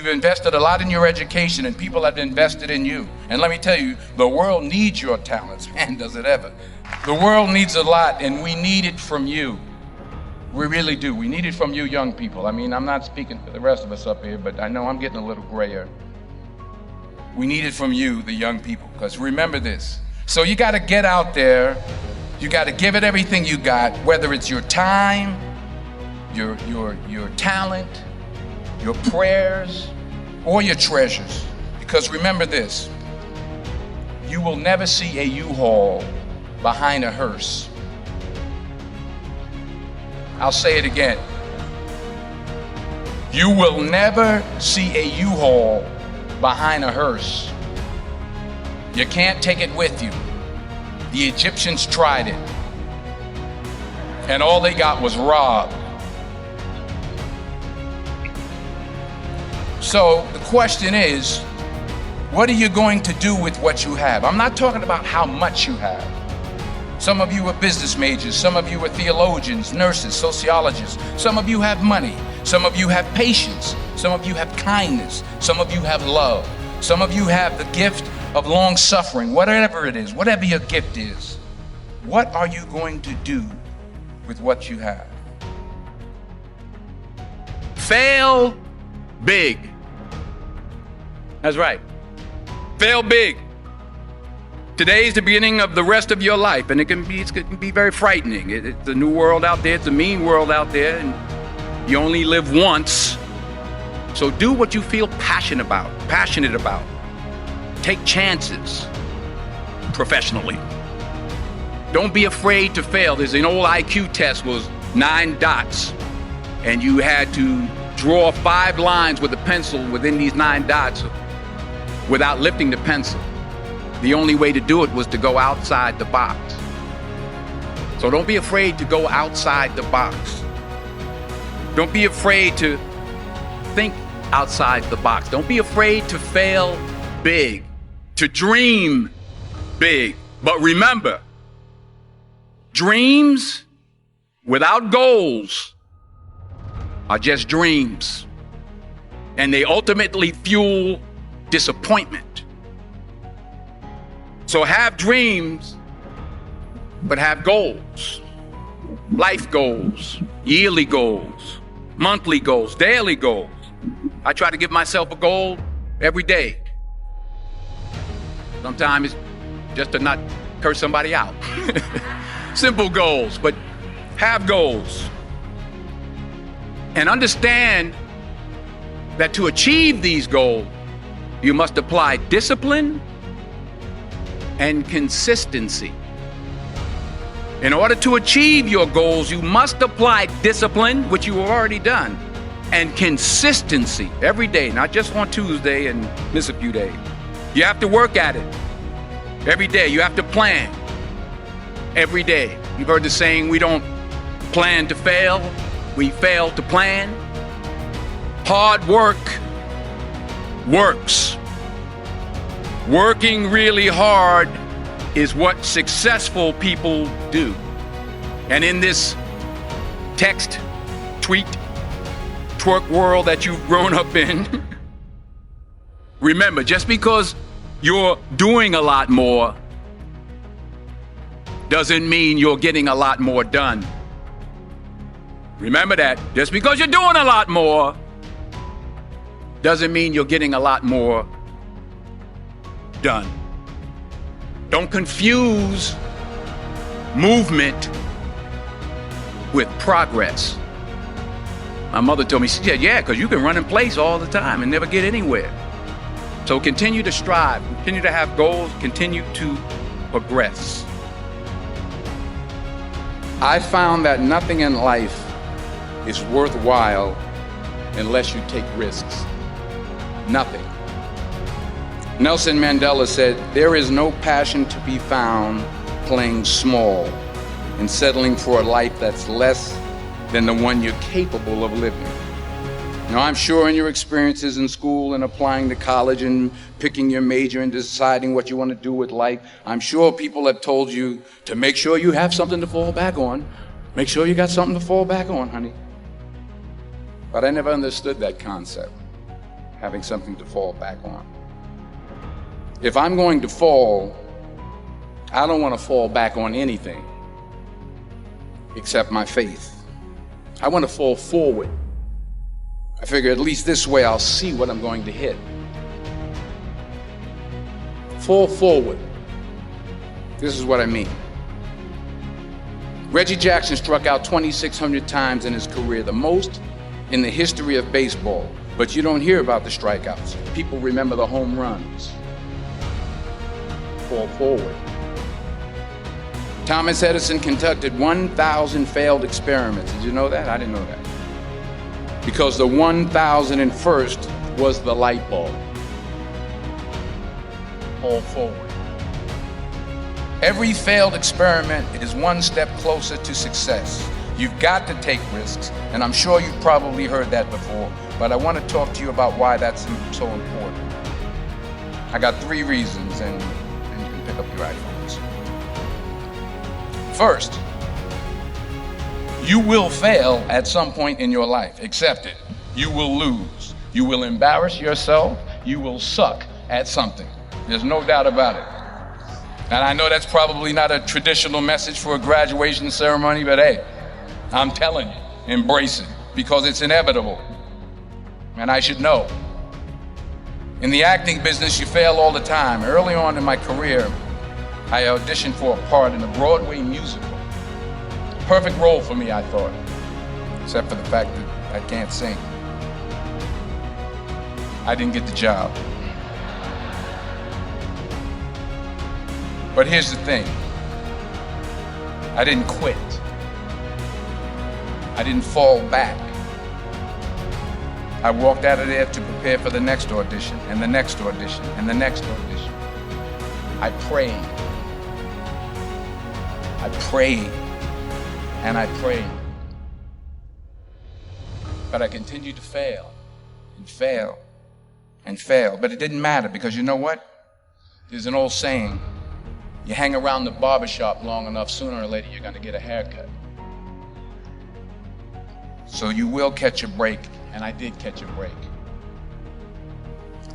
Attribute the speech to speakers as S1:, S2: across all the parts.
S1: You've invested a lot in your education, and people have invested in you. And let me tell you, the world needs your talents. Man, does it ever. The world needs a lot, and we need it from you. We really do. We need it from you young people. I mean, I'm not speaking for the rest of us up here, but I know I'm getting a little grayer. We need it from you, the young people, because remember this. So you got to get out there. You got to give it everything you got, whether it's your time, your talent, your prayers, or your treasures. Because remember this, you will never see a U-Haul behind a hearse. I'll say it again. You will never see a U-Haul behind a hearse. You can't take it with you. The Egyptians tried it, and all they got was robbed. So the question is, what are you going to do with what you have? I'm not talking about how much you have. Some of you are business majors, some of you are theologians, nurses, sociologists. Some of you have money, some of you have patience, some of you have kindness, some of you have love, some of you have the gift of long suffering, whatever it is, whatever your gift is. What are you going to do with what you have? Fail big. That's right. Fail big. Today's the beginning of the rest of your life, and it can be very frightening. It's a new world out there. It's a mean world out there, and you only live once. So do what you feel passionate about. Take chances professionally. Don't be afraid to fail. There's an old IQ test, was 9 dots, and you had to draw 5 lines with a pencil within these 9 dots without lifting the pencil. The only way to do it was to go outside the box. So don't be afraid to go outside the box. Don't be afraid to think outside the box. Don't be afraid to fail big, to dream big. But remember, dreams without goals are just dreams, and they ultimately fuel disappointment. So have dreams, but have goals. Life goals, yearly goals, monthly goals, daily goals. I try to give myself a goal every day. Sometimes it's just to not curse somebody out. Simple goals, but have goals. And understand that to achieve these goals, you must apply discipline and consistency. In order to achieve your goals, you must apply discipline, which you have already done, and consistency every day, not just on Tuesday and miss a few days. You have to work at it every day. You have to plan every day. You've heard the saying, we don't plan to fail, we fail to plan. Hard work works. Working really hard is what successful people do. And in this text, tweet, twerk world that you've grown up in, remember, just because you're doing a lot more doesn't mean you're getting a lot more done. Remember that. Just because you're doing a lot more doesn't mean you're getting a lot more done. Don't confuse movement with progress. My mother told me, she said, yeah, because you can run in place all the time and never get anywhere. So continue to strive, continue to have goals, continue to progress. I found that nothing in life is worthwhile unless you take risks. Nothing. Nelson Mandela said, there is no passion to be found playing small and settling for a life that's less than the one you're capable of living. Now, I'm sure in your experiences in school and applying to college and picking your major and deciding what you want to do with life, I'm sure people have told you to make sure you have something to fall back on. Make sure you got something to fall back on, honey. But I never understood that concept. having something to fall back on. If I'm going to fall, I don't want to fall back on anything except my faith. I want to fall forward. I figure at least this way I'll see what I'm going to hit. Fall forward. This is what I mean. Reggie Jackson struck out 2,600 times in his career, the most in the history of baseball. But you don't hear about the strikeouts. People remember the home runs. Fall forward. Thomas Edison conducted 1,000 failed experiments. Did you know that? I didn't know that. Because the 1,001st was the light bulb. Fall forward. Every failed experiment is one step closer to success. You've got to take risks, and I'm sure you've probably heard that before, but I want to talk to you about why that's so important. I got 3 reasons, and you can pick up your iPhones. First, you will fail at some point in your life. Accept it. You will lose. You will embarrass yourself. You will suck at something. There's no doubt about it. And I know that's probably not a traditional message for a graduation ceremony, but hey, I'm telling you, embrace it, because it's inevitable. And I should know. In the acting business, you fail all the time. Early on in my career, I auditioned for a part in a Broadway musical. Perfect role for me, I thought, except for the fact that I can't sing. I didn't get the job. But here's the thing. I didn't quit. I didn't fall back. I walked out of there to prepare for the next audition, and the next audition, and the next audition. I prayed. I prayed. And I prayed. But I continued to fail, and fail, and fail. But it didn't matter, because you know what? There's an old saying. You hang around the barbershop long enough, sooner or later you're going to get a haircut. So you will catch a break, and I did catch a break.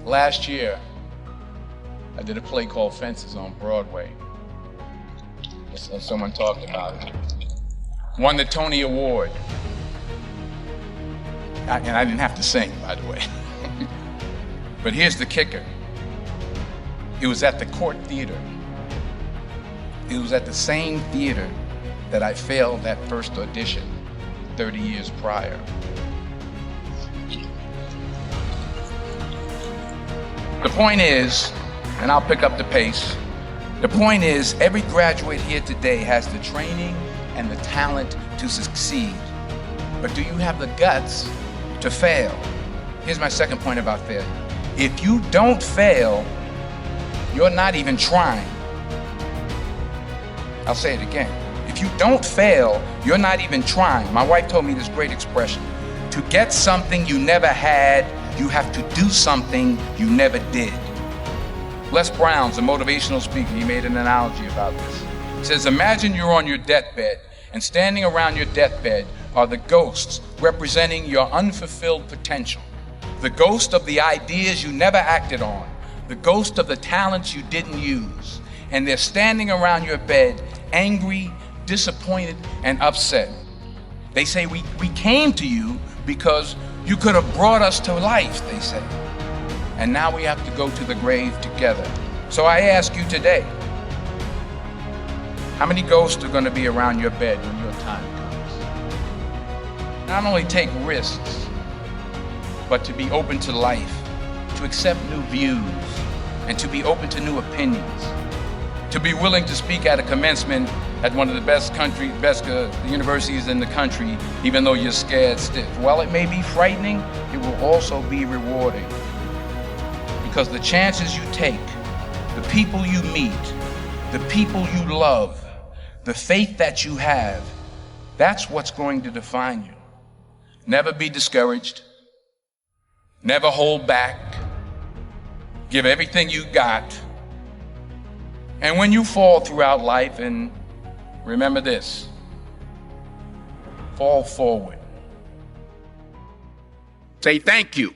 S1: Last year, I did a play called Fences on Broadway. Someone talked about it. Won the Tony Award. And I didn't have to sing, by the way. But here's the kicker. It was at the Court Theater. It was at the same theater that I failed that first audition 30 years prior. The point is, and I'll pick up the pace, the point is every graduate here today has the training and the talent to succeed. But do you have the guts to fail? Here's my second point about failure. If you don't fail, you're not even trying. I'll say it again. If you don't fail, you're not even trying. My wife told me this great expression. To get something you never had, you have to do something you never did. Les Brown's a motivational speaker. He made an analogy about this. He says, imagine you're on your deathbed, and standing around your deathbed are the ghosts representing your unfulfilled potential. The ghost of the ideas you never acted on. The ghost of the talents you didn't use. And they're standing around your bed, angry, disappointed, and upset. They say, we came to you because you could have brought us to life, they say. And now we have to go to the grave together. So I ask you today, how many ghosts are going to be around your bed when your time comes? Not only take risks, but to be open to life, to accept new views, and to be open to new opinions. To be willing to speak at a commencement at one of the best universities in the country, even though you're scared stiff. While it may be frightening, it will also be rewarding. Because the chances you take, the people you meet, the people you love, the faith that you have, that's what's going to define you. Never be discouraged. Never hold back. Give everything you got. And when you fall throughout life, and remember this, fall forward. Say thank you.